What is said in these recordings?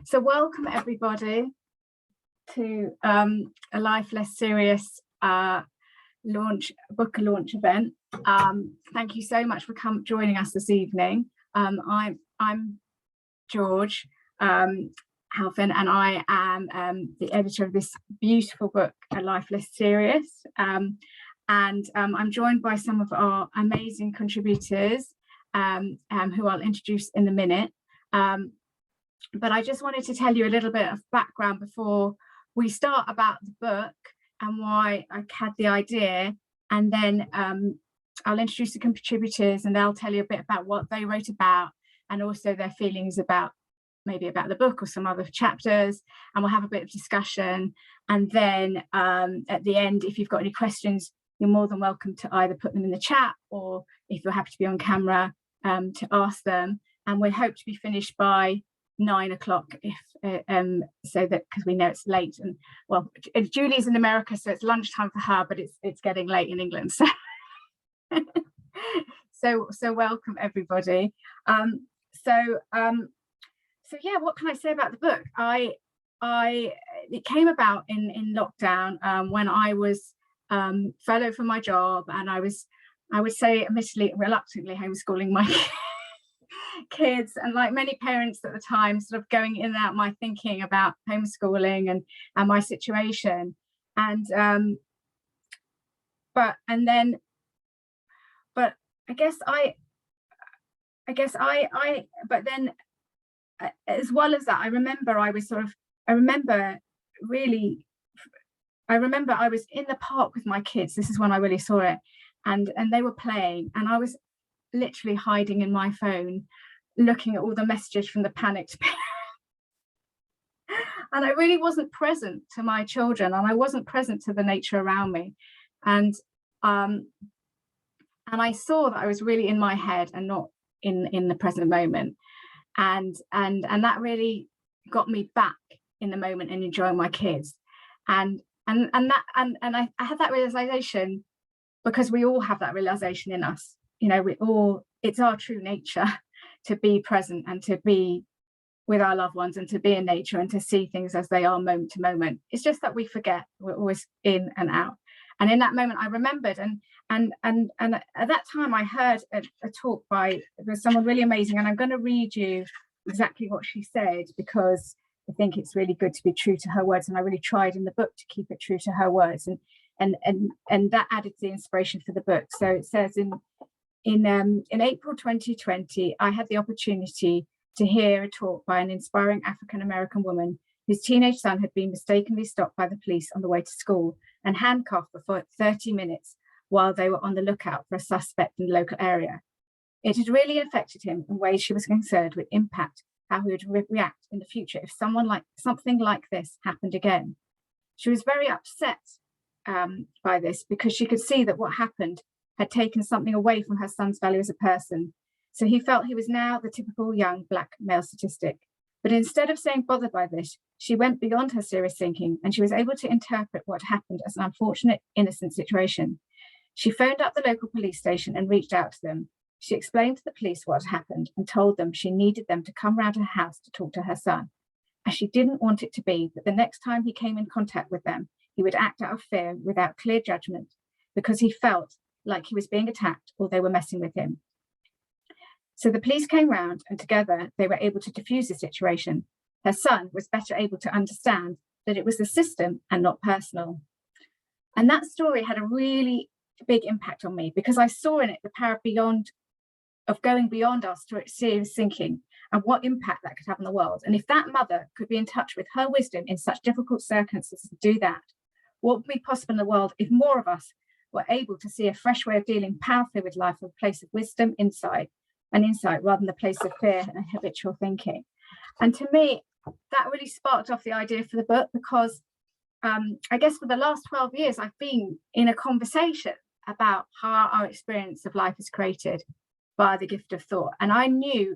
So welcome everybody to a Life Less Serious book launch event. Thank you so much for joining us this evening. I'm George Halfin, and I am the editor of this beautiful book, A Life Less Serious. And I'm joined by some of our amazing contributors who I'll introduce in a minute. But I just wanted to tell you a little bit of background before we start about the book and why I had the idea, and then I'll introduce the contributors and they'll tell you a bit about what they wrote about and also their feelings about maybe about the book or some other chapters, and we'll have a bit of discussion. And then at the end, if you've got any questions, you're more than welcome to either put them in the chat, or if you're happy to be on camera, to ask them. And we hope to be finished by 9 o'clock, if so that, because we know it's late, and well, Julie's in America, so it's lunchtime for her, but it's getting late in England, so so welcome everybody. So yeah, what can I say about the book? It came about in lockdown, when I was furloughed from my job, and I would say, admittedly, reluctantly homeschooling my kids, and like many parents at the time, sort of going in and out my thinking about homeschooling and my situation, and but then as well as that, I remember I was in the park with my kids. This is when I really saw it, and they were playing, and I was literally hiding in my phone, looking at all the messages from the panicked parents. And I really wasn't present to my children, and I wasn't present to the nature around me, and I saw that I was really in my head and not in the present moment, and that really got me back in the moment and enjoying my kids, and I had that realization, because we all have that realization in us. You know, it's our true nature to be present and to be with our loved ones and to be in nature and to see things as they are moment to moment. It's just that we forget. We're always in and out. And in that moment, I remembered, and at that time, I heard a talk by someone really amazing, and I'm going to read you exactly what she said, because I think it's really good to be true to her words, and I really tried in the book to keep it true to her words, and that added the inspiration for the book. So it says in April 2020, I had the opportunity to hear a talk by an inspiring African-American woman whose teenage son had been mistakenly stopped by the police on the way to school and handcuffed for 30 minutes while they were on the lookout for a suspect in the local area. It had really affected him in ways she was concerned would impact how he would react in the future if something like this happened again. She was very upset by this, because she could see that what happened had taken something away from her son's value as a person. So he felt he was now the typical young Black male statistic. But instead of saying bothered by this, she went beyond her serious thinking, and she was able to interpret what happened as an unfortunate, innocent situation. She phoned up the local police station and reached out to them. She explained to the police what had happened and told them she needed them to come round her house to talk to her son, as she didn't want it to be that the next time he came in contact with them, he would act out of fear without clear judgment, because he felt like he was being attacked or they were messing with him. So the police came round, and together they were able to diffuse the situation. Her son was better able to understand that it was the system and not personal. And that story had a really big impact on me, because I saw in it the power of going beyond our serious thinking and what impact that could have on the world. And if that mother could be in touch with her wisdom in such difficult circumstances to do that, what would be possible in the world if more of us were able to see a fresh way of dealing powerfully with life from a place of wisdom, insight, rather than the place of fear and habitual thinking. And to me, that really sparked off the idea for the book, because I guess for the last 12 years, I've been in a conversation about how our experience of life is created by the gift of thought. And I knew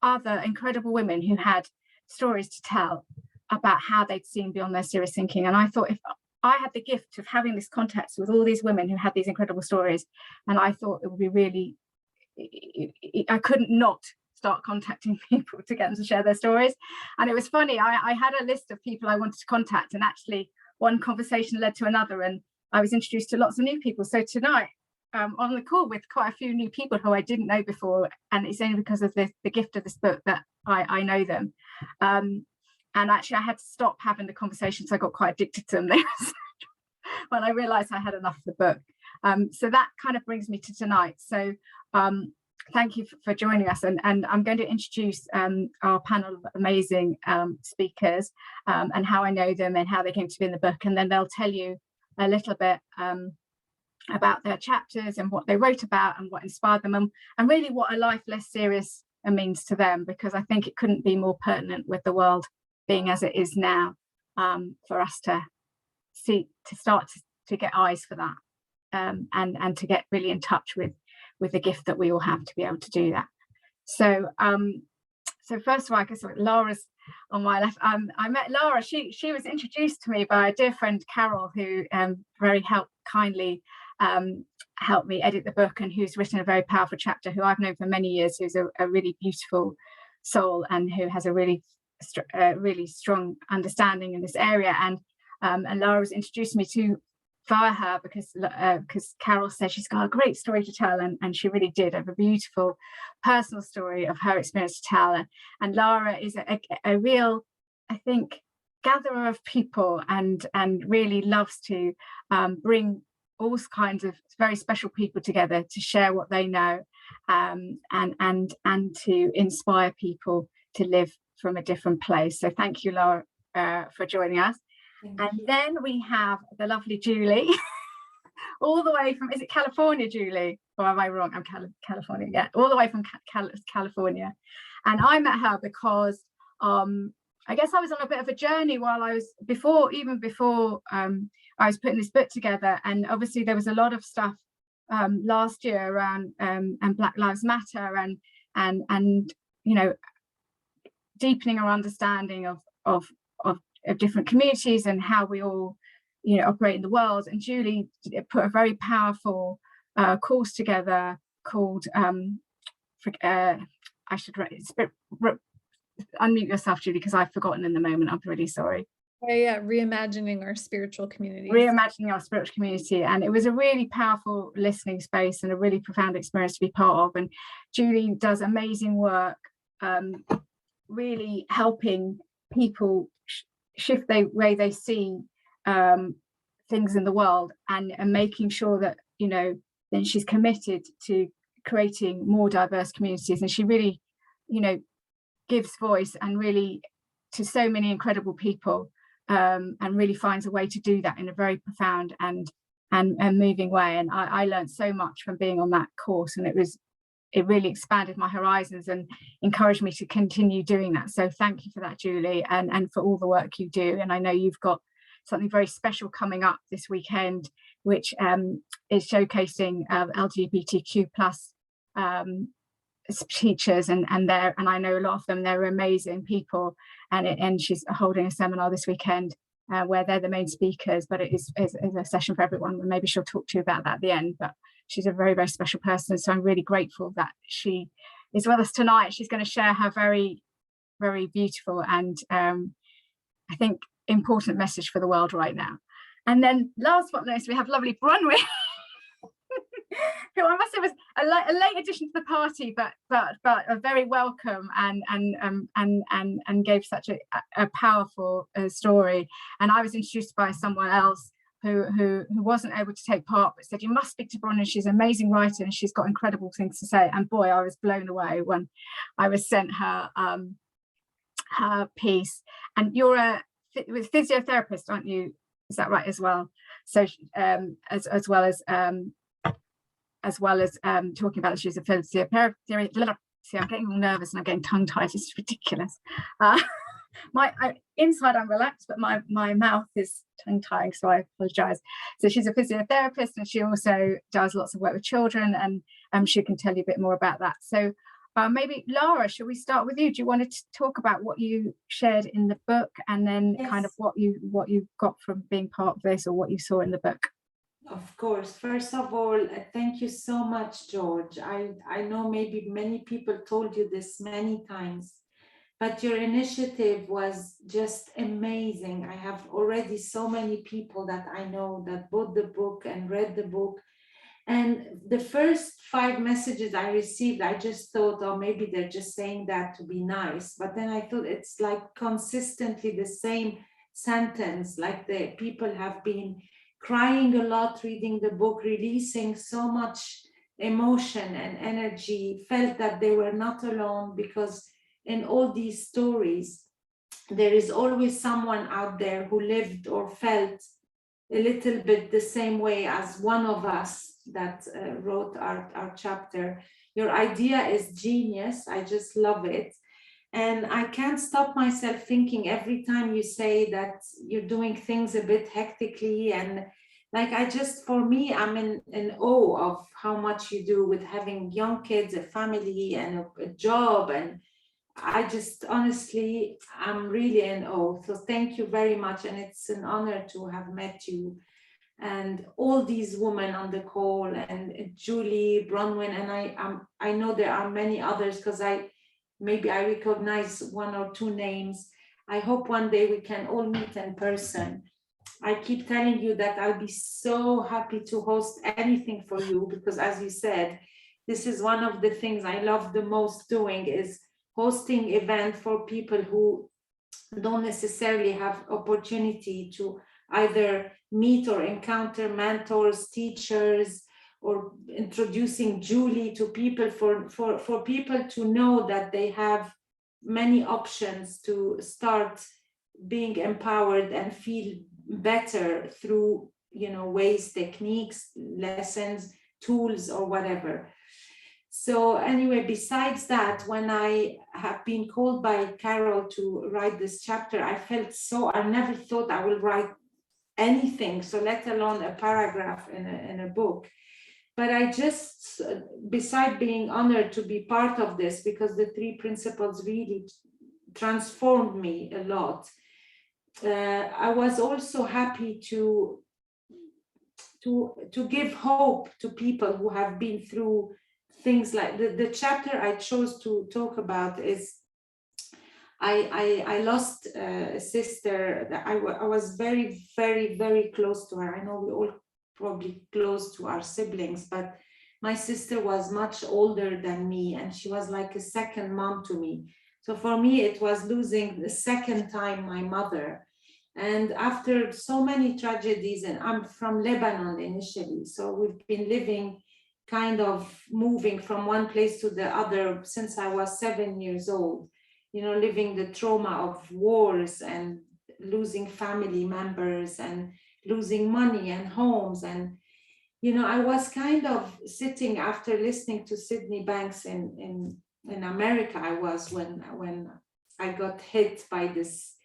other incredible women who had stories to tell about how they'd seen beyond their serious thinking. And I thought, if I had the gift of having this contact with all these women who had these incredible stories, and I thought it would be really, I couldn't not start contacting people to get them to share their stories. And it was funny, I had a list of people I wanted to contact, and actually one conversation led to another, and I was introduced to lots of new people. So tonight, on the call with quite a few new people who I didn't know before, and it's only because of the gift of this book that I know them. And actually I had to stop having the conversations. I got quite addicted to them when I realized I had enough of the book. So that kind of brings me to tonight. So thank you for joining us, and I'm going to introduce our panel of amazing speakers, and how I know them and how they came to be in the book, and then they'll tell you a little bit about their chapters and what they wrote about and what inspired them, and really what a life less serious means to them, because I think it couldn't be more pertinent with the world being as it is now, for us to start to get eyes for that, and to get really in touch with the gift that we all have to be able to do that. So so first of all, I guess Lara's on my left. I met Lara. She was introduced to me by a dear friend, Carol, who very kindly helped me edit the book, and who's written a very powerful chapter, who I've known for many years, who's a really beautiful soul, and who has a really strong understanding in this area. And Lara was introduced me to via her because Carol said she's got a great story to tell, and she really did have a beautiful personal story of her experience to tell. And Lara is a real, I think, gatherer of people, and really loves to bring all kinds of very special people together to share what they know, and to inspire people to live from a different place. So thank you, Lara, for joining us. And then we have the lovely Julie, all the way from, is it California, Julie? Or am I wrong? I'm California, yeah, all the way from California. And I met her because I guess I was on a bit of a journey while I was, before I was putting this book together. And obviously there was a lot of stuff last year around and Black Lives Matter, and you know, deepening our understanding of different communities and how we all, you know, operate in the world. And Julie put a very powerful course together called I should unmute yourself, Julie, because I've forgotten in the moment. I'm really sorry. Oh, yeah, reimagining our spiritual community. Reimagining our spiritual community. And it was a really powerful listening space and a really profound experience to be part of. And Julie does amazing work, really helping people shift the way they see things in the world, and making sure that, you know, then she's committed to creating more diverse communities. And she really, you know, gives voice and really to so many incredible people, and really finds a way to do that in a very profound and moving way. And I learned so much from being on that course, and it really expanded my horizons and encouraged me to continue doing that. So thank you for that, Julie, and for all the work you do. And I know you've got something very special coming up this weekend, which is showcasing LGBTQ plus teachers, and I know a lot of them, they're amazing people, and she's holding a seminar this weekend where they're the main speakers, but it is a session for everyone, and maybe she'll talk to you about that at the end. But she's a very, very special person, so I'm really grateful that she is with us tonight. She's going to share her very, very beautiful and I think important message for the world right now. And then last but not least, we have lovely Bronwen, who I must say was a late addition to the party, but a very welcome, and gave such a powerful story. And I was introduced by someone else who wasn't able to take part, but said, you must speak to Bronwen, she's an amazing writer and she's got incredible things to say. And boy, I was blown away when I was sent her piece. And you're a physiotherapist, aren't you? Is that right as well? So as well as talking about that she's a physiotherapist. See, I'm getting all nervous and I'm getting tongue-tied. It's ridiculous. Inside I'm relaxed, but my mouth is tongue-tying, so I apologize. So she's a physiotherapist, and she also does lots of work with children, and she can tell you a bit more about that. So maybe Lara, shall we start with you? Do you want to talk about what you shared in the book, and then kind of what you got from being part of this, or what you saw in the book? Of course. First of all, thank you so much, George. I know maybe many people told you this many times, but your initiative was just amazing. I have already so many people that I know that bought the book and read the book. And the first 5 messages I received, I just thought, oh, maybe they're just saying that to be nice. But then I thought it's like consistently the same sentence, like the people have been crying a lot reading the book, releasing so much emotion and energy, felt that they were not alone, because in all these stories, there is always someone out there who lived or felt a little bit the same way as one of us that wrote our chapter. Your idea is genius. I just love it. And I can't stop myself thinking every time you say that you're doing things a bit hectically. And like, I just, for me, I'm in awe of how much you do with having young kids, a family, and a job. And I just honestly, I'm really in awe. So thank you very much. And it's an honor to have met you and all these women on the call, and Julie, Bronwen, and I know there are many others, because maybe I recognize 1 or 2 names. I hope one day we can all meet in person. I keep telling you that I'll be so happy to host anything for you, because as you said, this is one of the things I love the most doing, is hosting event for people who don't necessarily have opportunity to either meet or encounter mentors, teachers, or introducing Julie to people, for people to know that they have many options to start being empowered and feel better through, ways, techniques, lessons, tools, or whatever. So anyway, besides that, when I have been called by Carol to write this chapter, I felt I never thought I will write anything, so let alone a paragraph in a book. But I just, beside being honored to be part of this, because the 3 principles really transformed me a lot, I was also happy to give hope to people who have been through things. Like the chapter I chose to talk about is, I lost a sister that I was very, very, very close to her. I know we all probably close to our siblings, but my sister was much older than me, and she was like a second mom to me. So for me, it was losing the second time my mother. And after so many tragedies, and I'm from Lebanon initially, so we've been living, kind of moving from one place to the other since I was 7 years old, living the trauma of wars and losing family members and losing money and homes. And, I was kind of sitting after listening to Sydney Banks in America. I was when I got hit by this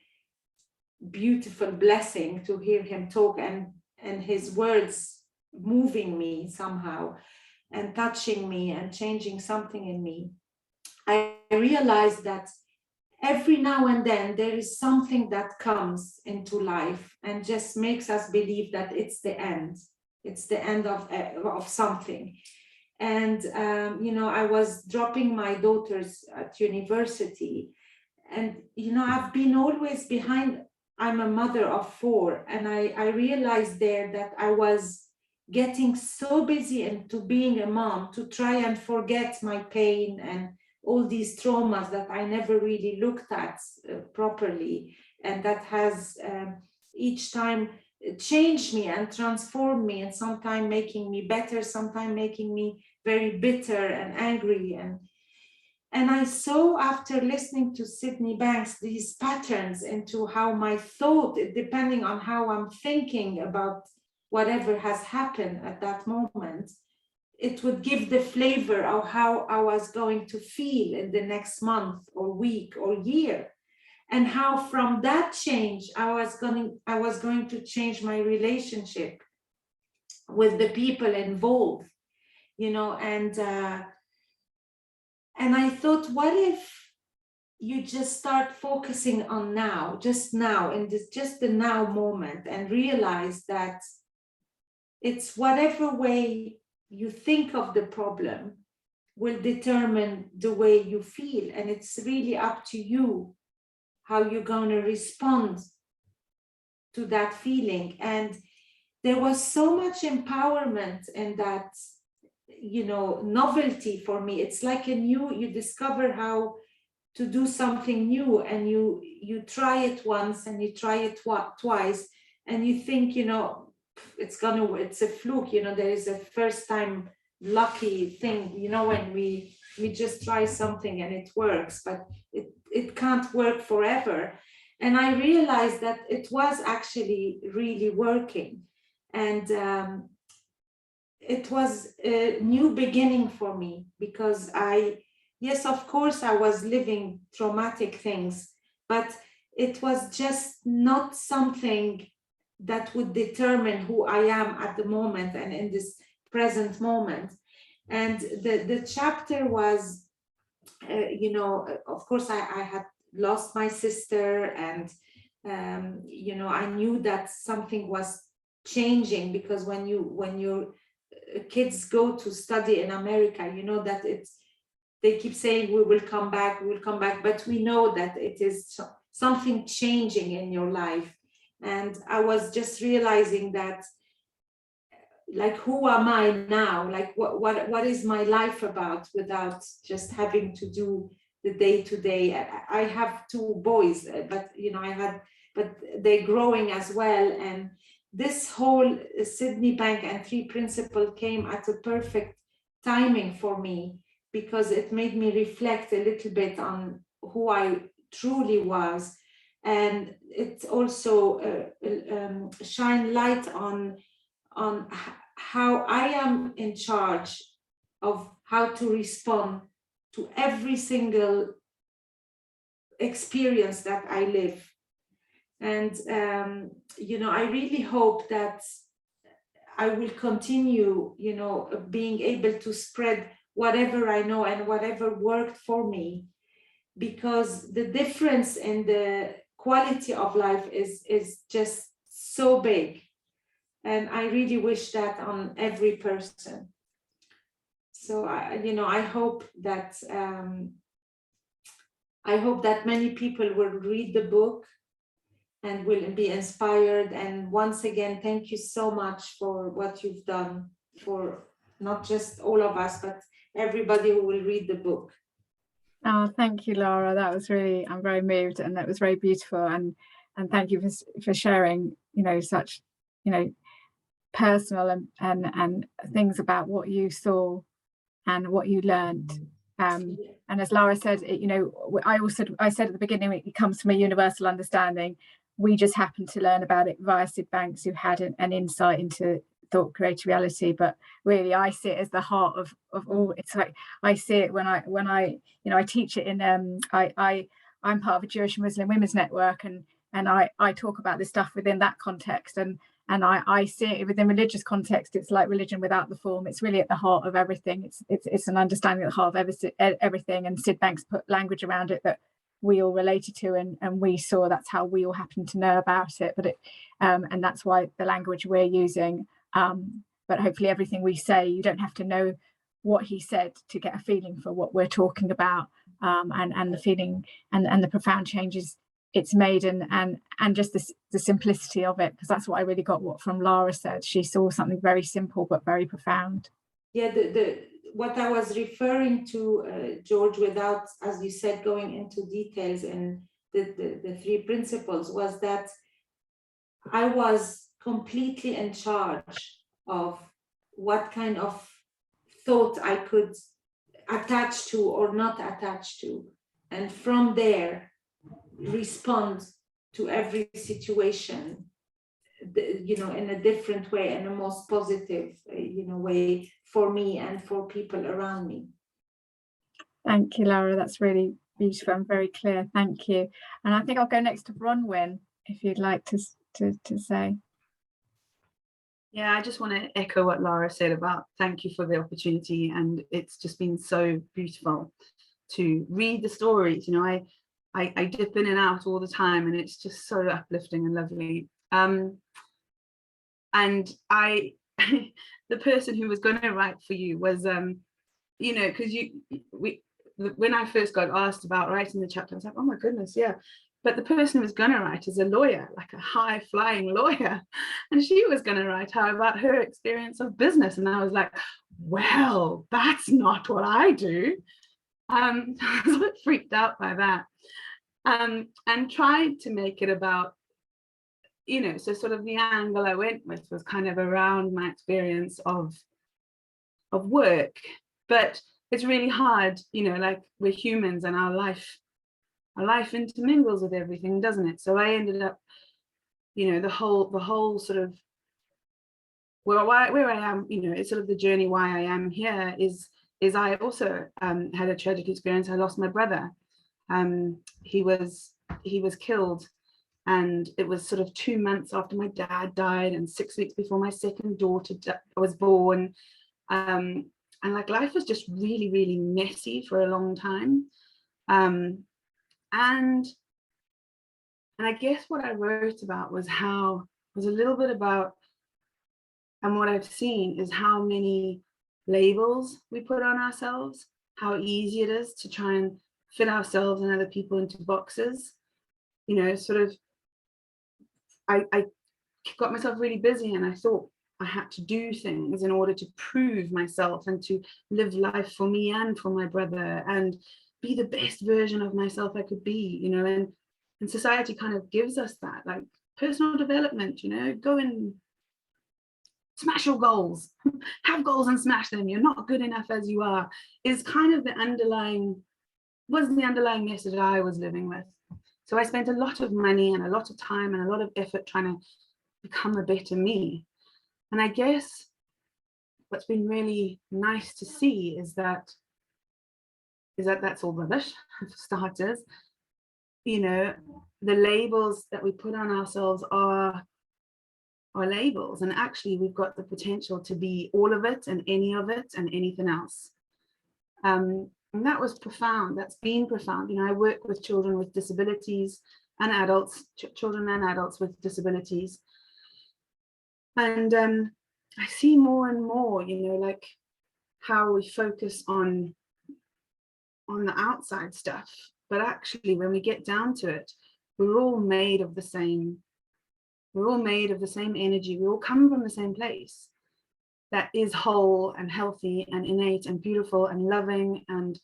beautiful blessing to hear him talk, and his words moving me somehow and touching me and changing something in me. I realized that every now and then there is something that comes into life and just makes us believe that it's the end. It's the end of something. And I was dropping my daughters at university, and I've been always behind. I'm a mother of 4, and I realized there that I was getting so busy into being a mom to try and forget my pain and all these traumas that I never really looked at properly, and that has each time changed me and transformed me, and sometimes making me better, sometimes making me very bitter and angry. And I saw, after listening to Sydney Banks, these patterns into how my thought, depending on how I'm thinking about whatever has happened at that moment, it would give the flavor of how I was going to feel in the next month or week or year. And how from that change, I was going to change my relationship with the people involved, and I thought, what if you just start focusing on now, just now, in this, just the now moment, and realize that it's whatever way you think of the problem will determine the way you feel. And it's really up to you how you're going to respond to that feeling. And there was so much empowerment in that, novelty for me. It's like you discover how to do something new, and you try it once and you try it twice, and you think, it's a fluke, there is a first time lucky thing, when we just try something and it works, but it can't work forever. And I realized that it was actually really working. And it was a new beginning for me, because yes, of course, I was living traumatic things, but it was just not something that would determine who I am at the moment and in this present moment. And the chapter was, of course, I had lost my sister, and, I knew that something was changing, because when your kids go to study in America, that they keep saying, we will come back, but we know that it is something changing in your life. And I was just realizing that, like, who am I now? Like, what is my life about, without just having to do the day-to-day? I have 2 boys, but but they're growing as well. And this whole Sydney Bank and 3 Principles came at a perfect timing for me, because it made me reflect a little bit on who I truly was. And it also shine light on how I am in charge of how to respond to every single experience that I live. And, I really hope that I will continue, being able to spread whatever I know and whatever worked for me, because the difference in the quality of life is just so big. And I really wish that on every person. So I hope that many people will read the book and will be inspired. And once again, thank you so much for what you've done for not just all of us, but everybody who will read the book. Oh, thank you, Lara. That was really, I'm very moved, and that was very beautiful. And thank you for sharing, such, personal and things about what you saw and what you learned. And as Lara said, I said at the beginning, it comes from a universal understanding. We just happened to learn about it via Sid Banks, who had an insight into thought creative reality. But really, I see it as the heart of all. It's like I see it when I I teach it in I'm part of a Jewish Muslim women's network, and I talk about this stuff within that context, and I see it within religious context. It's like religion without the form. It's really at the heart of everything. It's an understanding at the heart of everything. And Sid Banks put language around it that we all related to, and we saw. That's how we all happen to know about it. But and that's why the language we're using. But hopefully everything we say, you don't have to know what he said to get a feeling for what we're talking about, and the feeling and the profound changes it's made, and just the simplicity of it, because that's what I really got from Lara said. She saw something very simple but very profound. Yeah, what I was referring to, George, without, as you said, going into details in the 3 principles, was that I was completely in charge of what kind of thought I could attach to or not attach to, and from there respond to every situation, in a different way, and a most positive, way for me and for people around me. Thank you, Lara. That's really beautiful and very clear. Thank you. And I think I'll go next to Bronwen, if you'd like to say. Yeah, I just want to echo what Lara said about thank you for the opportunity, and it's just been so beautiful to read the stories. I dip in and out all the time, and it's just so uplifting and lovely. And I the person who was going to write for you was, you know, because when I first got asked about writing the chapter, I was like, oh my goodness, yeah. But the person who was going to write is a lawyer, like a high flying lawyer. And she was going to write how about her experience of business. And I was like, well, that's not what I do. I was a bit freaked out by that. And tried to make it about, you know, so sort of the angle I went with was kind of around my experience of work. But it's really hard, you know, like we're humans and our life intermingles with everything, doesn't it? So I ended up, you know, the whole sort of where I am, you know, it's sort of the journey why I am here is I also had a tragic experience. I lost my brother. He was killed, and it was sort of 2 months after my dad died and 6 weeks before my second daughter was born. And like life was just really, really messy for a long time. And I guess what I wrote about was a little bit about, and what I've seen is how many labels we put on ourselves, how easy it is to try and fit ourselves and other people into boxes. You know, sort of, I got myself really busy and I thought I had to do things in order to prove myself and to live life for me and for my brother and be the best version of myself I could be, you know, and society kind of gives us that, like personal development, you know, go and smash your goals, have goals and smash them. You're not good enough as you are, is kind of the underlying message I was living with. So I spent a lot of money and a lot of time and a lot of effort trying to become a better me. And I guess what's been really nice to see is that that's all rubbish, for starters. You know, the labels that we put on ourselves are labels, and actually we've got the potential to be all of it and any of it and anything else. And that was profound. That's been profound. You know, I work with children with disabilities and adults, children and adults with disabilities. And I see more and more, you know, like how we focus on the outside stuff, but actually when we get down to it, we're all made of the same energy. We all come from the same place that is whole and healthy and innate and beautiful and loving and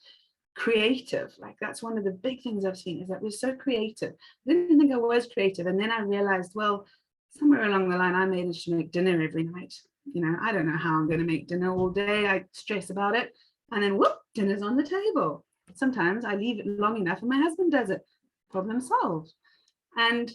creative. Like that's one of the big things I've seen, is that we're so creative. I didn't think I was creative, and then I realized, well, somewhere along the line I managed to make dinner every night. You know, I don't know how I'm going to make dinner all day. I stress about it, and then whoop, dinner's on the table. Sometimes I leave it long enough and my husband does it. Problem solved. And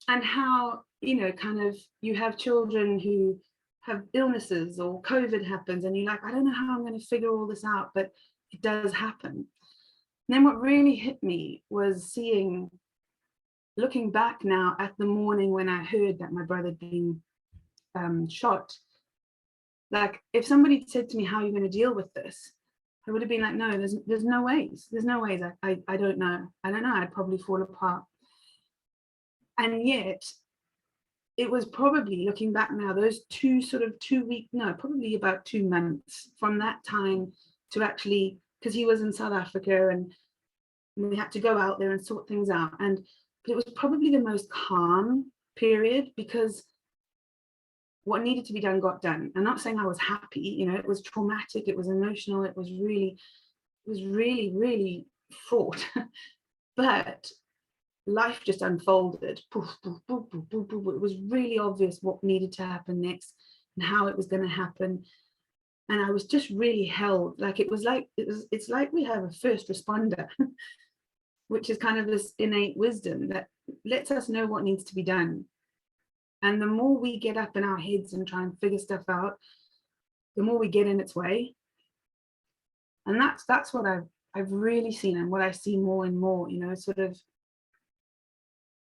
how, you know, kind of you have children who have illnesses or COVID happens and you're like, I don't know how I'm going to figure all this out, but it does happen. And then what really hit me was looking back now at the morning when I heard that my brother had been shot. Like if somebody said to me, how are you going to deal with this? I would have been like, no, there's no ways. There's no ways. I don't know. I'd probably fall apart. And yet it was probably, looking back now, those probably about 2 months from that time to actually, because he was in South Africa and we had to go out there and sort things out. But it was probably the most calm period, because what needed to be done got done. I'm not saying I was happy, you know, it was traumatic, it was emotional, it was really, really fraught. But life just unfolded. Poof, poof, poof, poof, poof, poof. It was really obvious what needed to happen next and how it was going to happen. And I was just really held. Like it's like we have a first responder, which is kind of this innate wisdom that lets us know what needs to be done. And the more we get up in our heads and try and figure stuff out, the more we get in its way. And that's what I've really seen, and what I see more and more, you know, sort of,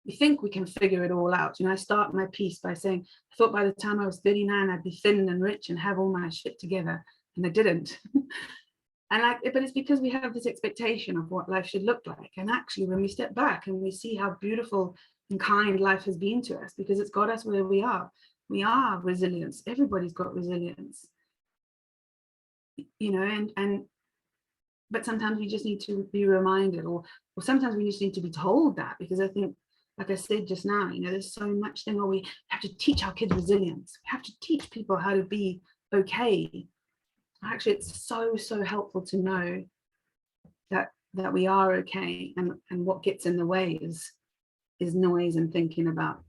we think we can figure it all out. You know, I start my piece by saying, I thought by the time I was 39, I'd be thin and rich and have all my shit together. And I didn't. But it's because we have this expectation of what life should look like. And actually, when we step back and we see how beautiful and kind life has been to us, because it's got us where we are, We are resilience. Everybody's got resilience, you know, but sometimes we just need to be reminded, or sometimes we just need to be told that, because I think, like I said just now, you know, there's so much thing where we have to teach our kids resilience. We have to teach people how to be okay. Actually, it's so helpful to know that we are okay, and what gets in the way is noise and thinking about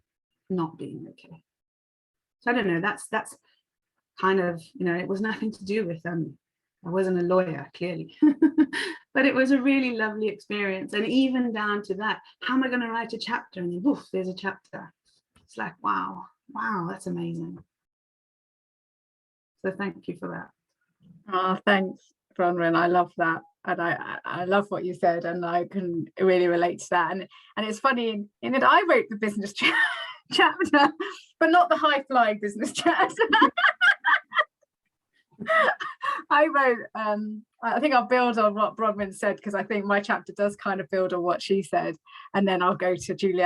not being okay. So I don't know, that's kind of, you know, it was nothing to do with I wasn't a lawyer, clearly, but it was a really lovely experience. And even down to that, how am I going to write a chapter? And then, woof, there's a chapter. It's like, wow, that's amazing. So thank you for that. Oh, thanks, Bronwen. I love that. And I love what you said, and I can really relate to that. And it's funny in that I wrote the business chapter, but not the high flying business chapter. I wrote, I think I'll build on what Bronwen said, because I think my chapter does kind of build on what she said, and then I'll go to Julie,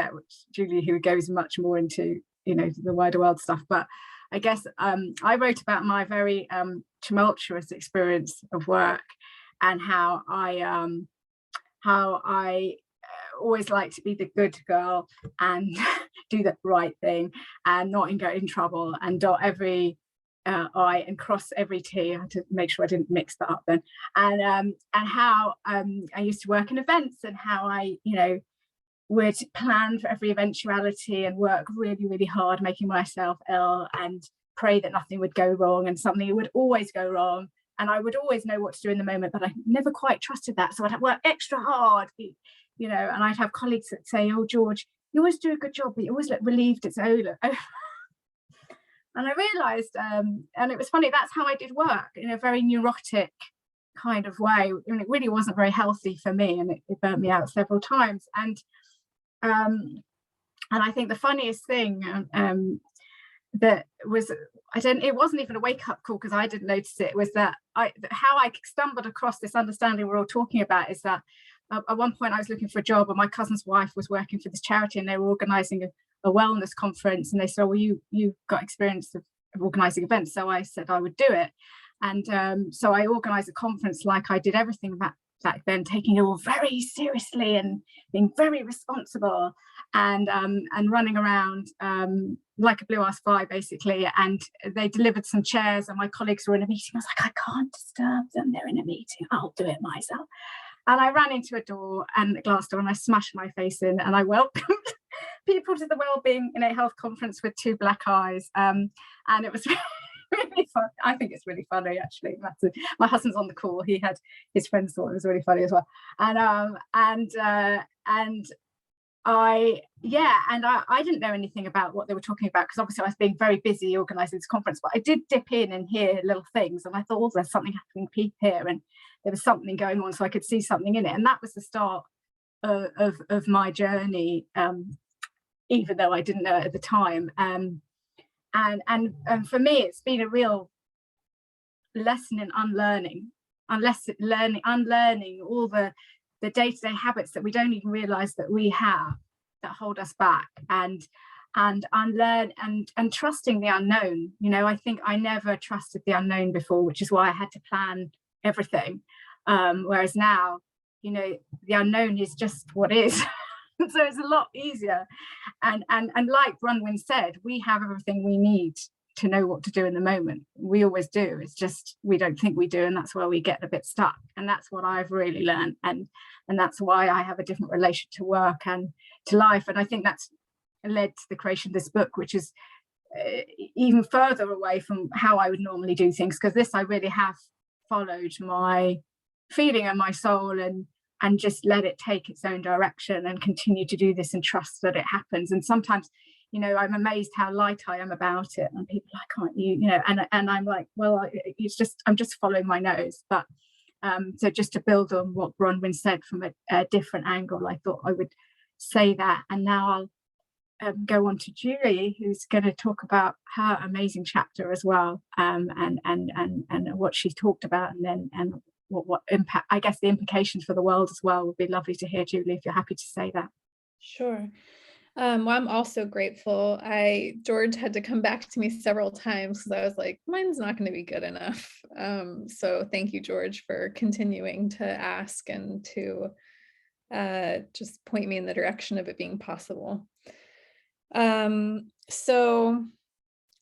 who goes much more into, you know, the wider world stuff. But I guess I wrote about my very tumultuous experience of work, and how I always like to be the good girl and do the right thing and not get in trouble and dot every I and cross every T. I had to make sure I didn't mix that up then. And how I used to work in events, and how I, you know, would plan for every eventuality and work really, really hard, making myself ill, and pray that nothing would go wrong, and something would always go wrong. And I would always know what to do in the moment, but I never quite trusted that. So I'd work extra hard, you know, and I'd have colleagues that say, oh, George, you always do a good job, but you always look relieved it's over. And I realised, and it was funny, that's how I did work, in a very neurotic kind of way. I mean, it really wasn't very healthy for me, and it burnt me out several times. And I think the funniest thing that was, it wasn't even a wake-up call, because I didn't notice it, was that how I stumbled across this understanding we're all talking about is that at one point I was looking for a job, and my cousin's wife was working for this charity, and they were organising a wellness conference, and they said, well, you've got experience of organising events. So I said I would do it. And so I organised a conference like I did everything back then, taking it all very seriously and being very responsible, and running around like a blue-ass fly, basically. And they delivered some chairs, and my colleagues were in a meeting. I was like, I can't disturb them, they're in a meeting, I'll do it myself. And I ran into a door, and a glass door, and I smashed my face in, and I welcomed people to the Wellbeing in a Health conference with 2 black eyes. And it was really fun. I think it's really funny, actually. My husband's on the call. He had his friends thought it was really funny as well. And I didn't know anything about what they were talking about, because obviously I was being very busy organising this conference, but I did dip in and hear little things, and I thought, oh, there's something happening here, and there was something going on, so I could see something in it. And that was the start of my journey, even though I didn't know it at the time. And for me, it's been a real lesson in unlearning all the day-to-day habits that we don't even realize that we have, that hold us back, and unlearn and trusting the unknown. You know, I think I never trusted the unknown before, which is why I had to plan everything, whereas now, you know, the unknown is just what is. So it's a lot easier, and like Bronwen said, we have everything we need to know what to do in the moment. We always do, it's just we don't think we do, and that's where we get a bit stuck. And that's what I've really learned, and that's why I have a different relation to work and to life. And I think that's led to the creation of this book, which is even further away from how I would normally do things, because this, I really have followed my feeling and my soul, and just let it take its own direction, and continue to do this and trust that it happens. And sometimes, you know, I'm amazed how light I am about it, and people are like, can't you, you know, and I'm like, well, it's just, I'm just following my nose. But so just to build on what Bronwen said from a different angle, I thought I would say that. And now I'll go on to Julie, who's going to talk about her amazing chapter as well, and what she talked about, and what impact, I guess the implications for the world as well. Would be lovely to hear, Julie, if you're happy to say that. Sure. Well, I'm also grateful. George had to come back to me several times because I was like, mine's not going to be good enough. So thank you, George, for continuing to ask and to just point me in the direction of it being possible. So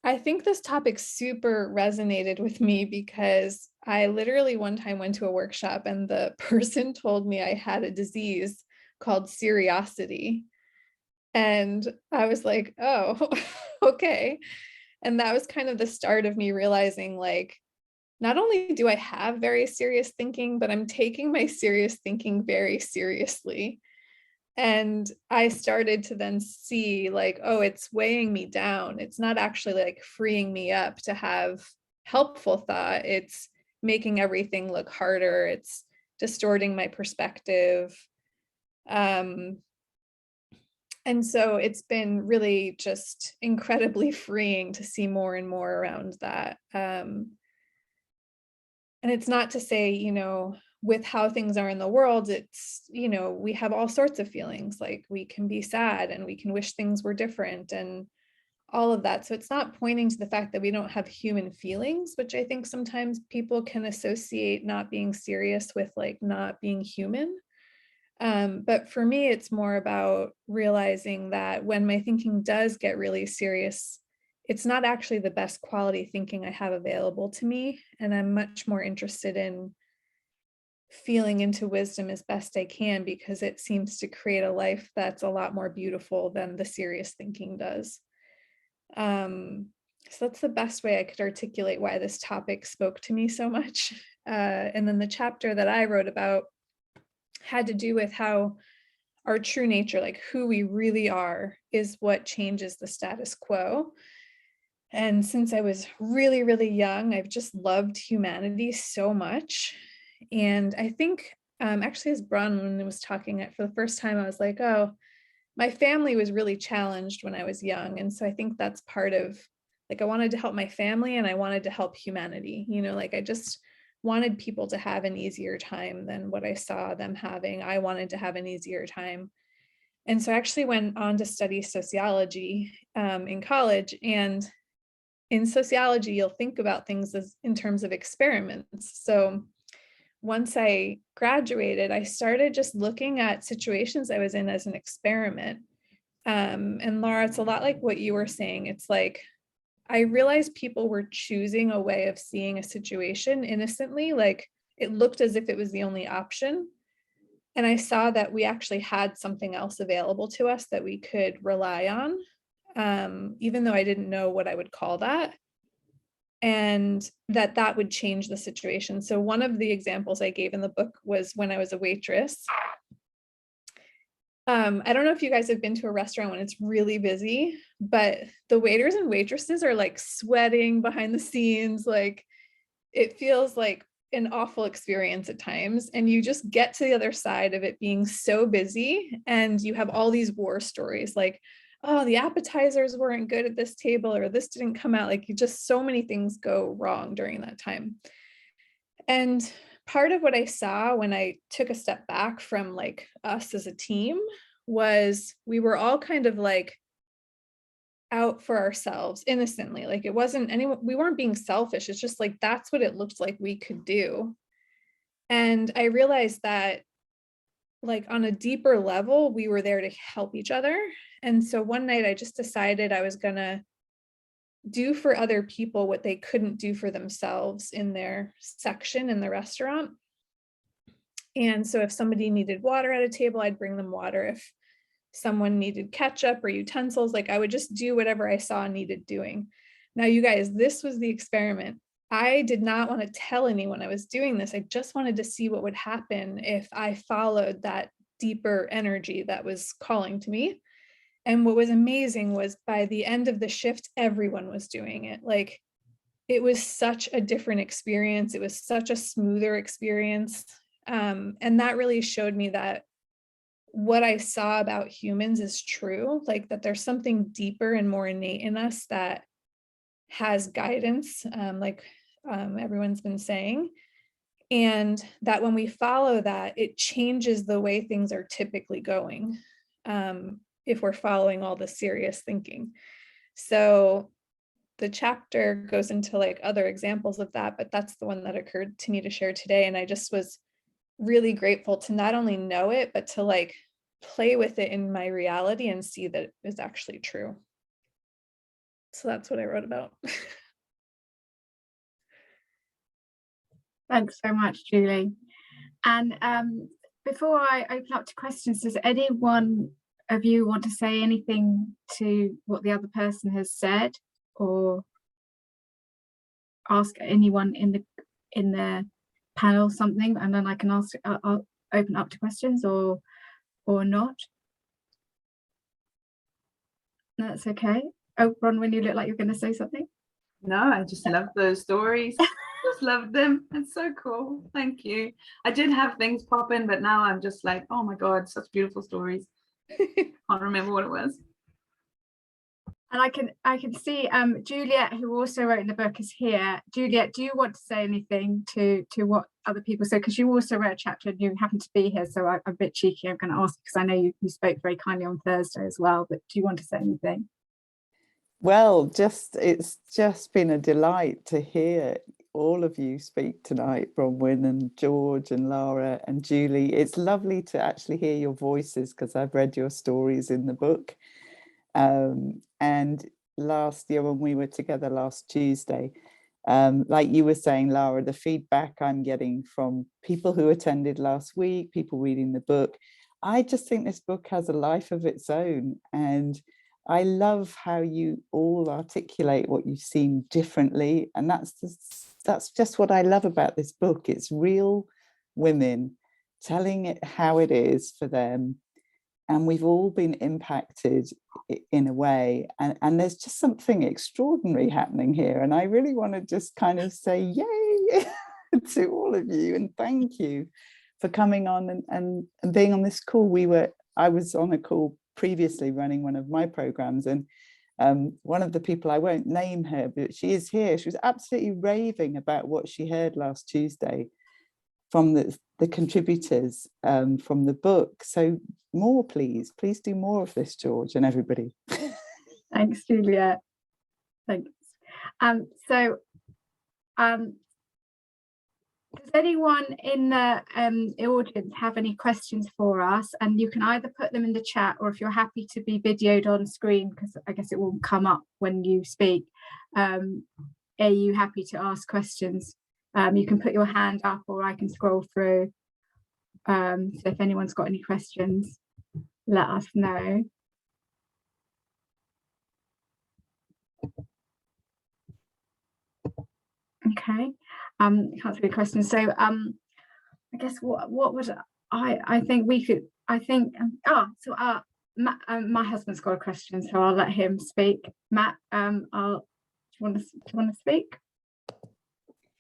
I think this topic super resonated with me because I literally one time went to a workshop and the person told me I had a disease called seriosity. And I was like, oh, okay. And that was kind of the start of me realizing, like, not only do I have very serious thinking, but I'm taking my serious thinking very seriously. And I started to then see, like, oh, it's weighing me down. It's not actually like freeing me up to have helpful thought. It's making everything look harder. It's distorting my perspective. And so it's been really just incredibly freeing to see more and more around that. And it's not to say, with how things are in the world, it's, we have all sorts of feelings, like we can be sad and we can wish things were different and all of that. So it's not pointing to the fact that we don't have human feelings, which I think sometimes people can associate not being serious with like not being human. But for me, it's more about realizing that when my thinking does get really serious, it's not actually the best quality thinking I have available to me. And I'm much more interested in feeling into wisdom as best I can, because it seems to create a life that's a lot more beautiful than the serious thinking does. So that's the best way I could articulate why this topic spoke to me so much. And then the chapter that I wrote about had to do with how our true nature, like who we really are, is what changes the status quo. And since I was really, really young, I've just loved humanity so much. And I think actually as Bronwen was talking for the first time, I was like, oh, my family was really challenged when I was young. And so I think that's part of, like, I wanted to help my family and I wanted to help humanity, like I just wanted people to have an easier time than what I saw them having. I wanted to have an easier time. And so I actually went on to study sociology in college. And in sociology, you'll think about things as in terms of experiments. So once I graduated, I started just looking at situations I was in as an experiment. And Lara, it's a lot like what you were saying. It's like, I realized people were choosing a way of seeing a situation innocently, like it looked as if it was the only option. And I saw that we actually had something else available to us that we could rely on, even though I didn't know what I would call that. And that would change the situation. So one of the examples I gave in the book was when I was a waitress. I don't know if you guys have been to a restaurant when it's really busy, but the waiters and waitresses are like sweating behind the scenes. Like it feels like an awful experience at times. And you just get to the other side of it being so busy and you have all these war stories like, oh, the appetizers weren't good at this table or this didn't come out. Like just so many things go wrong during that time. And part of what I saw when I took a step back from like us as a team was we were all kind of like out for ourselves innocently. Like it wasn't anyone, we weren't being selfish. It's just like, that's what it looked like we could do. And I realized that like on a deeper level, we were there to help each other. And so one night I just decided I was gonna do for other people what they couldn't do for themselves in their section in the restaurant. And so if somebody needed water at a table, I'd bring them water. If someone needed ketchup or utensils, like I would just do whatever I saw needed doing. Now, you guys, this was the experiment. I did not want to tell anyone I was doing this. I just wanted to see what would happen if I followed that deeper energy that was calling to me. And what was amazing was by the end of the shift, everyone was doing it. Like it was such a different experience. It was such a smoother experience. And that really showed me that what I saw about humans is true, like that there's something deeper and more innate in us that has guidance, everyone's been saying. And that when we follow that, it changes the way things are typically going. if we're following all the serious thinking. So the chapter goes into like other examples of that, but that's the one that occurred to me to share today. And I just was really grateful to not only know it, but to like play with it in my reality and see that it is actually true. So that's what I wrote about. Thanks so much, Julie. And before I open up to questions, does anyone of you want to say anything to what the other person has said, or ask anyone in the panel something, and then I can ask, I'll open up to questions, or not? That's okay. Oh, Bronwen, you look like you're going to say something. No, I just love those stories. Just love them. It's so cool. Thank you. I did have things pop in, but now I'm just like, oh my God, such beautiful stories. Can't remember what it was. And I can see Juliet, who also wrote in the book, is here. Juliet, do you want to say anything to what other people say? Because you also wrote a chapter and you happen to be here, so I'm a bit cheeky. I'm going to ask because I know you spoke very kindly on Thursday as well. But do you want to say anything? Well, it's just been a delight to hear all of you speak tonight, Bronwen and George and Lara and Julie. It's lovely to actually hear your voices because I've read your stories in the book. And last year when we were together last Tuesday, like you were saying, Lara, the feedback I'm getting from people who attended last week, people reading the book, I just think this book has a life of its own. And I love how you all articulate what you've seen differently. And that's just what I love about this book. It's real women telling it how it is for them. And we've all been impacted in a way. And there's just something extraordinary happening here. And I really want to just kind of say, yay to all of you. And thank you for coming on and being on this call. I was on a call previously running one of my programs, and one of the people, I won't name her, but she is here. She was absolutely raving about what she heard last Tuesday from the contributors from the book. So more, please do more of this, George and everybody. Thanks, Juliet. Thanks. Does anyone in the audience have any questions for us? And you can either put them in the chat, or if you're happy to be videoed on screen, because I guess it will come up when you speak, are you happy to ask questions? You can put your hand up, or I can scroll through. So if anyone's got any questions, let us know. Okay. Can't see any questions. So I guess what would I think we could, my husband's got a question, so I'll let him speak. Matt, do you want to speak?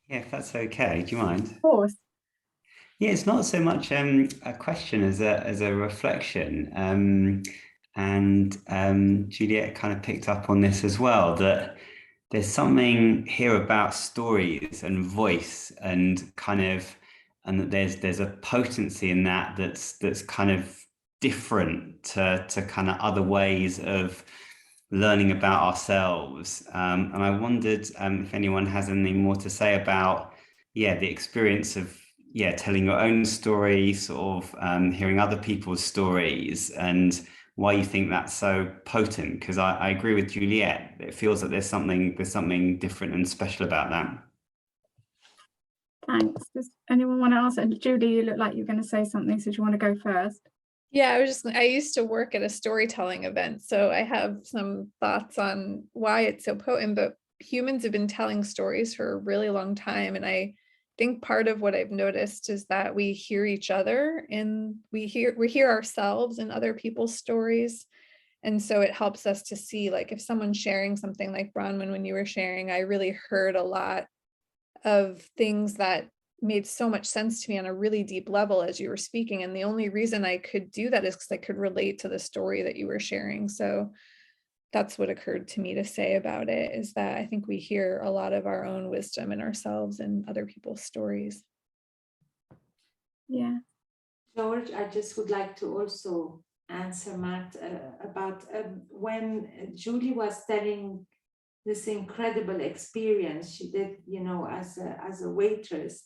Yeah, if that's okay. Do you mind? Of course. Yeah, it's not so much a question as a reflection. And Juliet kind of picked up on this as well, that there's something here about stories and voice and that there's a potency in that's kind of different to kind of other ways of learning about ourselves. And I wondered if anyone has anything more to say about, the experience of, telling your own story, sort of hearing other people's stories, and why you think that's so potent. Because I agree with Juliet. It feels that there's something different and special about that. Thanks. Does anyone want to ask? And Julie, you look like you're going to say something, so do you want to go first? Yeah, I used to work at a storytelling event, so I have some thoughts on why it's so potent, but humans have been telling stories for a really long time. And I think part of what I've noticed is that we hear each other and we hear ourselves in other people's stories. And so it helps us to see, like, if someone's sharing something like Bronwen, when you were sharing, I really heard a lot of things that made so much sense to me on a really deep level as you were speaking. And the only reason I could do that is because I could relate to the story that you were sharing. So that's what occurred to me to say about it, is that I think we hear a lot of our own wisdom in ourselves and other people's stories. Yeah. George, I just would like to also answer, Matt, about when Julie was telling this incredible experience she did, you know, as a waitress.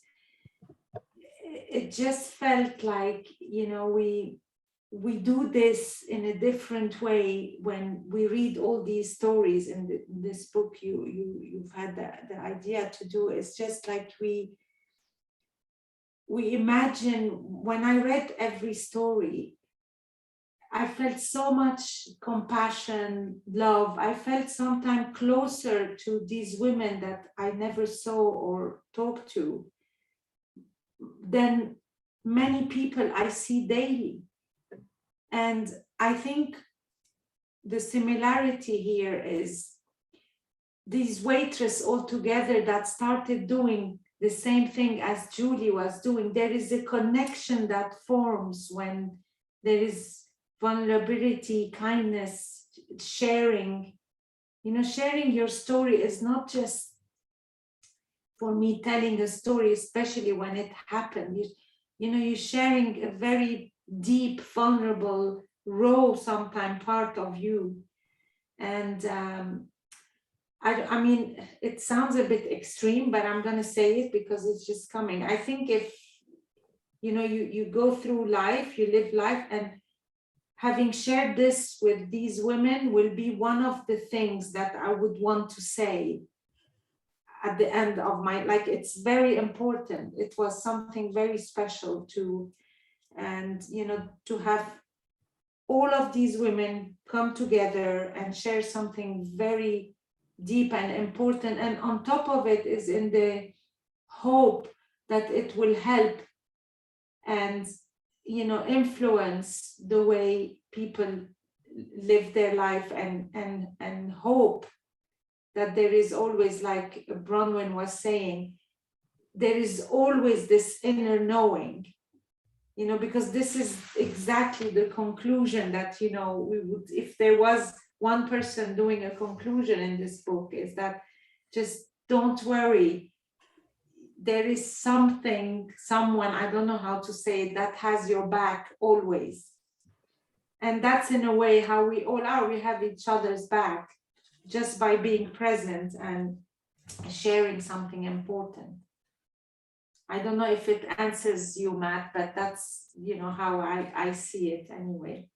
It just felt like, you know, we do this in a different way when we read all these stories in this book you've had the idea to do. It's just like we imagine. When I read every story, I felt so much compassion, love. I felt sometimes closer to these women that I never saw or talked to than many people I see daily. And I think the similarity here is these waitresses all together that started doing the same thing as Julie was doing. There is a connection that forms when there is vulnerability, kindness, sharing. You know, sharing your story is not just for me telling a story, especially when it happened. You know, you're sharing a very deep, vulnerable, raw, sometimes part of you. And I mean, it sounds a bit extreme, but I'm going to say it because it's just coming. I think if, you know, you go through life, you live life, and having shared this with these women will be one of the things that I would want to say at the end of my, like, it's very important. It was something very special to, and, you know, to have all of these women come together and share something very deep and important. And on top of it is in the hope that it will help and, you know, influence the way people live their life, and hope that there is always, like Bronwen was saying, there is always this inner knowing, you know, because this is exactly the conclusion that, you know, we would, if there was one person doing a conclusion in this book, is that just don't worry. There is something, someone, I don't know how to say it, that has your back always. And that's in a way how we all are. We have each other's back just by being present and sharing something important. I don't know if it answers you, Matt, but that's, you know, how I see it anyway.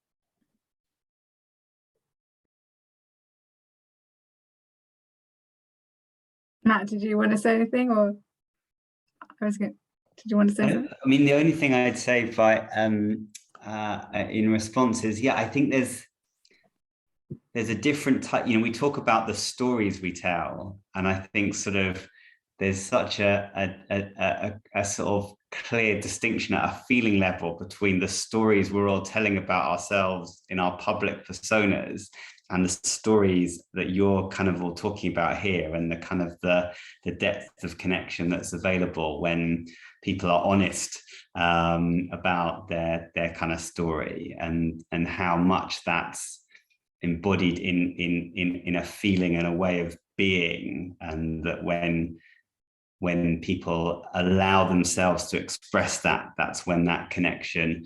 Matt, did you want to say anything, or did you want to say something? I mean, the only thing I'd say in response is, yeah, I think there's a different type, you know, we talk about the stories we tell, and I think sort of there's such a sort of clear distinction at a feeling level between the stories we're all telling about ourselves in our public personas and the stories that you're kind of all talking about here, and the kind of the depth of connection that's available when people are honest about their kind of story, and how much that's embodied in a feeling and a way of being, and that when people allow themselves to express that, that's when that connection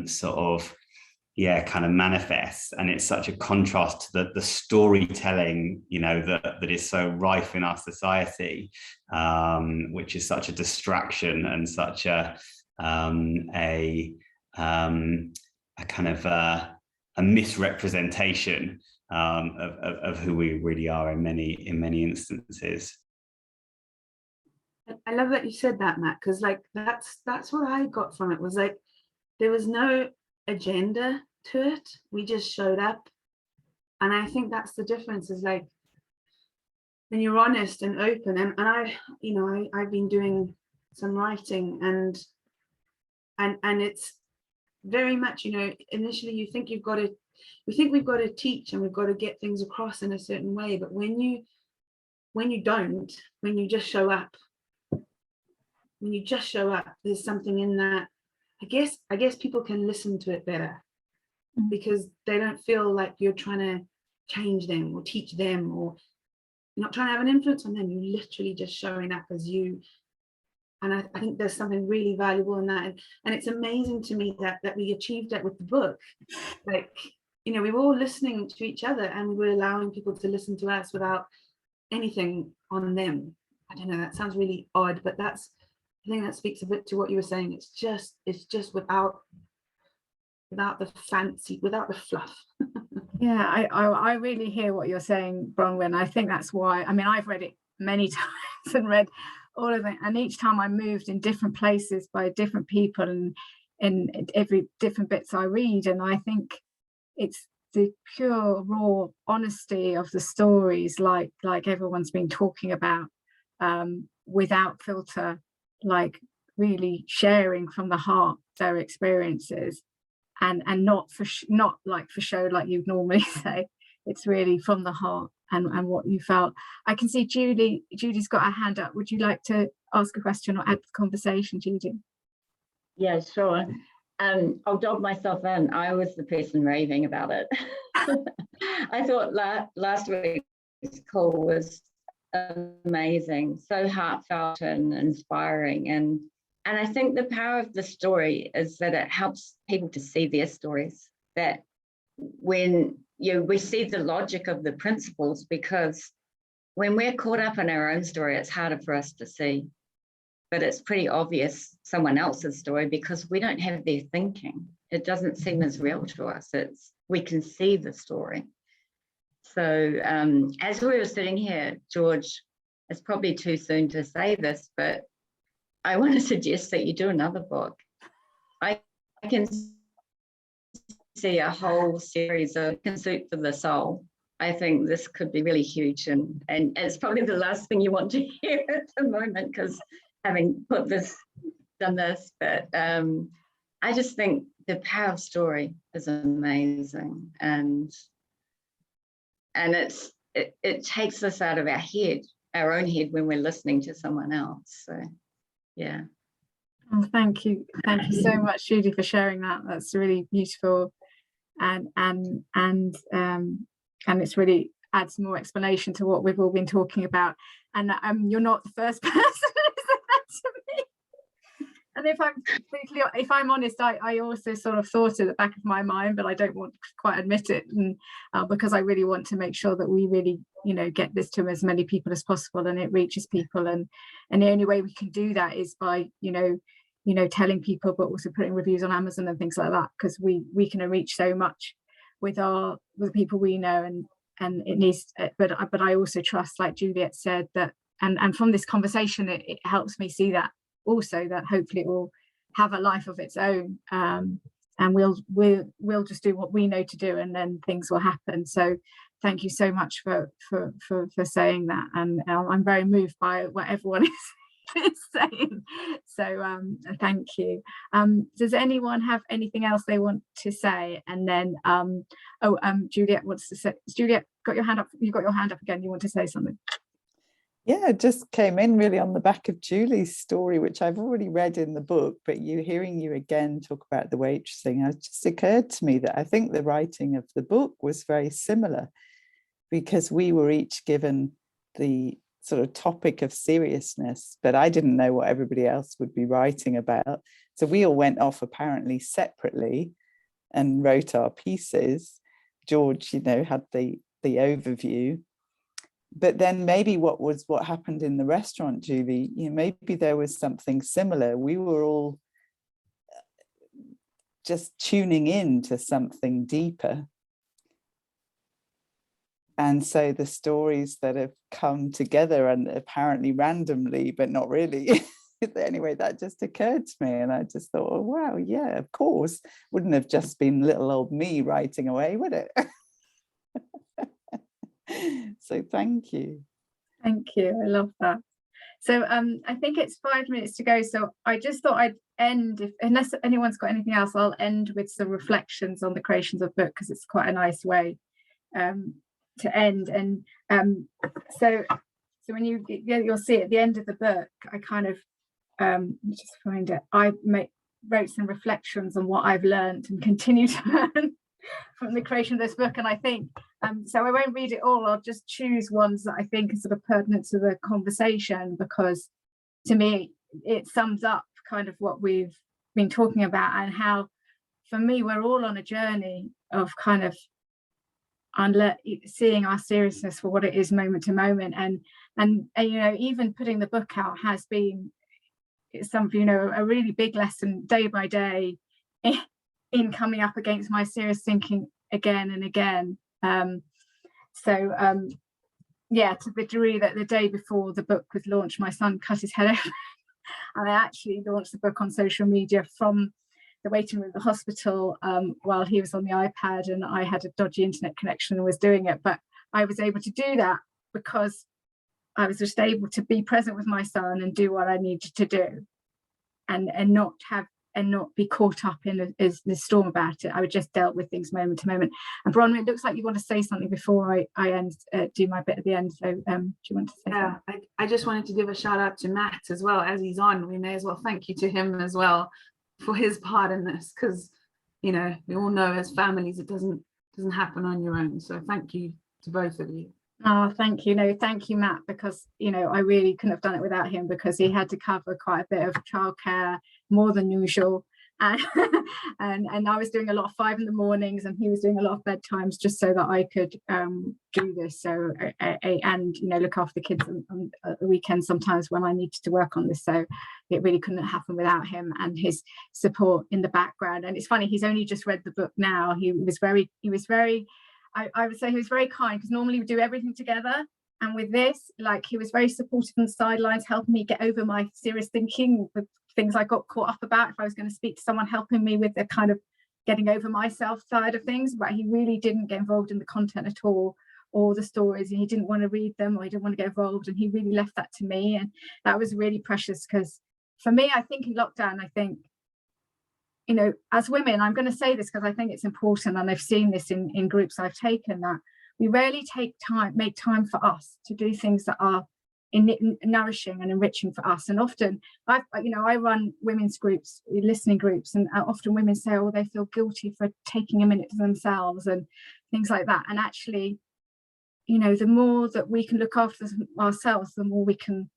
sort of, yeah, kind of manifests. And it's such a contrast to the storytelling, you know, that is so rife in our society, which is such a distraction and such a kind of a misrepresentation of who we really are in many instances. I love that you said that, Matt, because like that's what I got from it, was like there was no agenda to it. We just showed up. And I think that's the difference, is like when you're honest and open, and I, you know, I've been doing some writing, and it's very much, you know, initially you think we've got to teach and we've got to get things across in a certain way, but when you just show up, there's something in that. I guess people can listen to it better, because they don't feel like you're trying to change them or teach them, or you're not trying to have an influence on them. You're literally just showing up as you, And I think there's something really valuable in that. And it's amazing to me that we achieved that with the book. Like, you know, we were all listening to each other, and we were allowing people to listen to us without anything on them. I don't know, that sounds really odd, but I think that speaks a bit to what you were saying. It's just without the fancy, without the fluff. Yeah, I really hear what you're saying, Bronwen. I think that's why, I mean, I've read it many times and read all of it, and each time I moved in different places by different people, and in every different bits I read, and I think it's the pure raw honesty of the stories, like everyone's been talking about, without filter, like really sharing from the heart their experiences, and not for show, like you'd normally say. It's really from the heart and what you felt. I can see Judy's got her hand up. Would you like to ask a question or add to the conversation, Judy? Yeah, sure. I'll dob myself in. I was the person raving about it. I thought last week's call was amazing, so heartfelt and inspiring. And I think the power of the story is that it helps people to see their stories, that when we see the logic of the principles, because when we're caught up in our own story, it's harder for us to see. But it's pretty obvious someone else's story because we don't have their thinking. It doesn't seem as real to us. We can see the story. So as we were sitting here, George, it's probably too soon to say this, but I want to suggest that you do another book. I can see a whole series of Soup for the Soul. I think this could be really huge, and it's probably the last thing you want to hear at the moment, because having done this, but I just think the power of story is amazing, and it takes us out of our own head when we're listening to someone else. So yeah. Oh, thank you so much, Judy, for sharing that. That's really beautiful, and it's really adds more explanation to what we've all been talking about. And you're not the first person who said that to me. And if I'm honest, I also sort of thought at the back of my mind, but I don't want to quite admit it, and because I really want to make sure that we really, get this to as many people as possible, and it reaches people, and the only way we can do that is by telling people, but also putting reviews on Amazon and things like that, because we can reach so much with the people we know, and it needs, but I also trust, like Juliet said, that and from this conversation it helps me see that also, that hopefully it will have a life of its own, and we'll just do what we know to do, and then things will happen. So thank you so much for saying that, and I'm very moved by what everyone is saying, so thank you. Does anyone have anything else they want to say? And then Juliet wants to say. Juliet, got your hand up. You got your hand up again. You want to say something? Yeah, it just came in really on the back of Julie's story, which I've already read in the book, but hearing you again talk about the waitressing, it just occurred to me that I think the writing of the book was very similar, because we were each given the sort of topic of seriousness, but I didn't know what everybody else would be writing about. So we all went off apparently separately and wrote our pieces. George, had the overview. But then maybe what happened in the restaurant, Julie, maybe there was something similar. We were all just tuning in to something deeper. And so the stories that have come together, and apparently randomly, but not really. Anyway, that just occurred to me, and I just thought, oh, wow, yeah, of course. Wouldn't have just been little old me writing away, would it? So thank you. Thank you. I love that. So I think it's 5 minutes to go. So I just thought I'd end, unless anyone's got anything else, I'll end with some reflections on the creations of book, because it's quite a nice way to end. And so when you'll see at the end of the book, I kind of just find it. I wrote some reflections on what I've learned and continue to learn from the creation of this book. And I think so I won't read it all. I'll just choose ones that I think are sort of pertinent to the conversation, because to me it sums up kind of what we've been talking about, and how for me we're all on a journey of kind of seeing our seriousness for what it is moment to moment, and you know, even putting the book out has been some, you know, a really big lesson day by day in coming up against my serious thinking again and again. Yeah, to the degree that the day before the book was launched, my son cut his head open. And I actually launched the book on social media from the waiting room of the hospital while he was on the iPad, and I had a dodgy internet connection and was doing it. But I was able to do that because I was just able to be present with my son and do what I needed to do, and not be caught up in the storm about it. I would just dealt with things moment to moment. And Bronwen, it looks like you want to say something before I end, do my bit at the end. So do you want to say something? I just wanted to give a shout out to Matt as well. As he's on, we may as well thank you to him as well for his part in this, because, you know, we all know as families it doesn't happen on your own. So thank you to both of you. Oh, thank you. No, thank you, Matt, because, you know, I really couldn't have done it without him, because he had to cover quite a bit of childcare, more than usual. And I was doing a lot of 5 in the mornings, and he was doing a lot of bedtimes, just so that I could do this. So and, you know, look after the kids on the weekends sometimes when I needed to work on this. So it really couldn't happen without him and his support in the background. And it's funny, he's only just read the book now. He was very I would say he was very kind, because normally we do everything together, and with this, like, he was very supportive on the sidelines, helping me get over my serious thinking, the things I got caught up about. If I was going to speak to someone, helping me with the kind of getting over myself side of things. But he really didn't get involved in the content at all, or the stories, and he didn't want to read them, or he didn't want to get involved, and he really left that to me. And that was really precious, because for me, I think in lockdown, I think, you know, as women, I'm going to say this because I think it's important, and I've seen this in groups I've taken, that we rarely make time for us to do things that are nourishing and enriching for us. And often, I run women's groups, listening groups, and often women say, oh, they feel guilty for taking a minute to themselves and things like that. And actually, you know, the more that we can look after ourselves, the more we can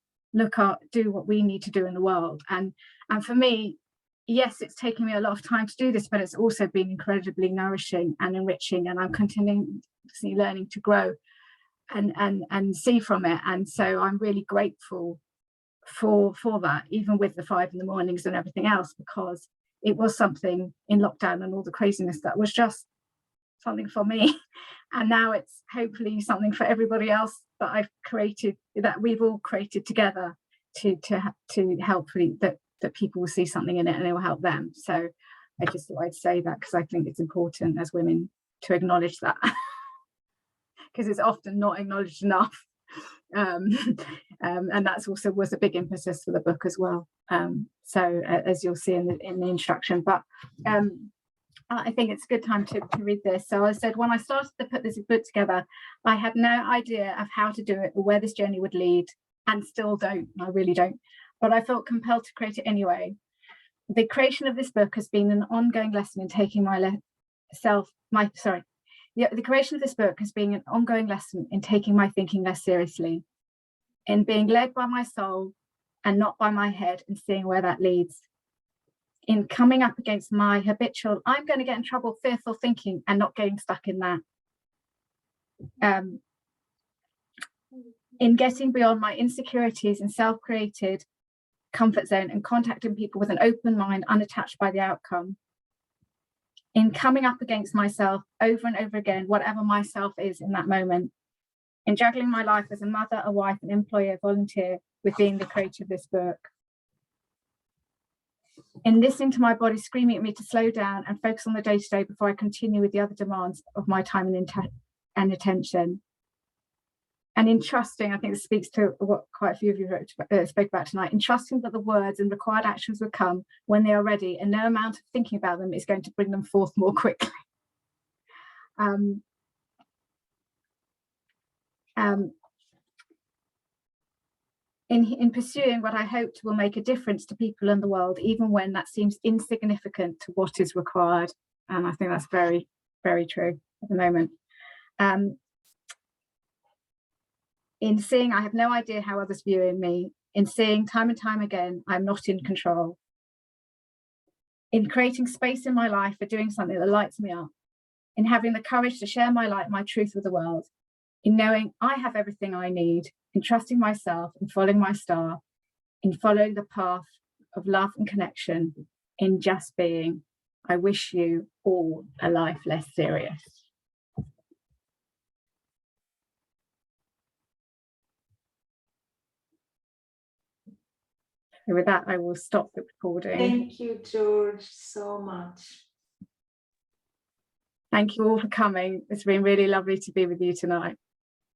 do what we need to do in the world. And for me, yes, it's taken me a lot of time to do this, but it's also been incredibly nourishing and enriching, and I'm continuously learning to grow and see from it. And so I'm really grateful for that, even with the 5 in the mornings and everything else, because it was something in lockdown and all the craziness that was just something for me. And now it's hopefully something for everybody else that I've created, that we've all created together, to help that people will see something in it and it will help them. So I just thought I'd say that, because I think it's important as women to acknowledge that, because it's often not acknowledged enough. And that's also was a big emphasis for the book as well. So as you'll see in the introduction, but I think it's a good time to read this. So I said, when I started to put this book together, I had no idea of how to do it or where this journey would lead, and still don't. I really don't. But I felt compelled to create it anyway. The creation of this book has been an ongoing lesson in taking the creation of this book has been an ongoing lesson in taking my thinking less seriously, in being led by my soul and not by my head, and seeing where that leads, in coming up against my habitual, I'm going to get in trouble, fearful thinking, and not getting stuck in that. In getting beyond my insecurities and self-created comfort zone and contacting people with an open mind, unattached by the outcome. In coming up against myself over and over again, whatever myself is in that moment. In juggling my life as a mother, a wife, an employer, volunteer, with being the creator of this book. In listening to my body screaming at me to slow down and focus on the day-to-day before I continue with the other demands of my time and attention. And in trusting, I think this speaks to what quite a few of you spoke about tonight, in trusting that the words and required actions will come when they are ready, and no amount of thinking about them is going to bring them forth more quickly. In pursuing what I hoped will make a difference to people in the world, even when that seems insignificant to what is required. And I think that's very, very true at the moment. In seeing I have no idea how others view me, in seeing time and time again I'm not in control, in creating space in my life for doing something that lights me up, in having the courage to share my light, my truth with the world, in knowing I have everything I need, in trusting myself and following my star, in following the path of love and connection, in just being. I wish you all a life less serious. So with that, I will stop the recording. Thank you, George, so much. Thank you all for coming. It's been really lovely to be with you tonight.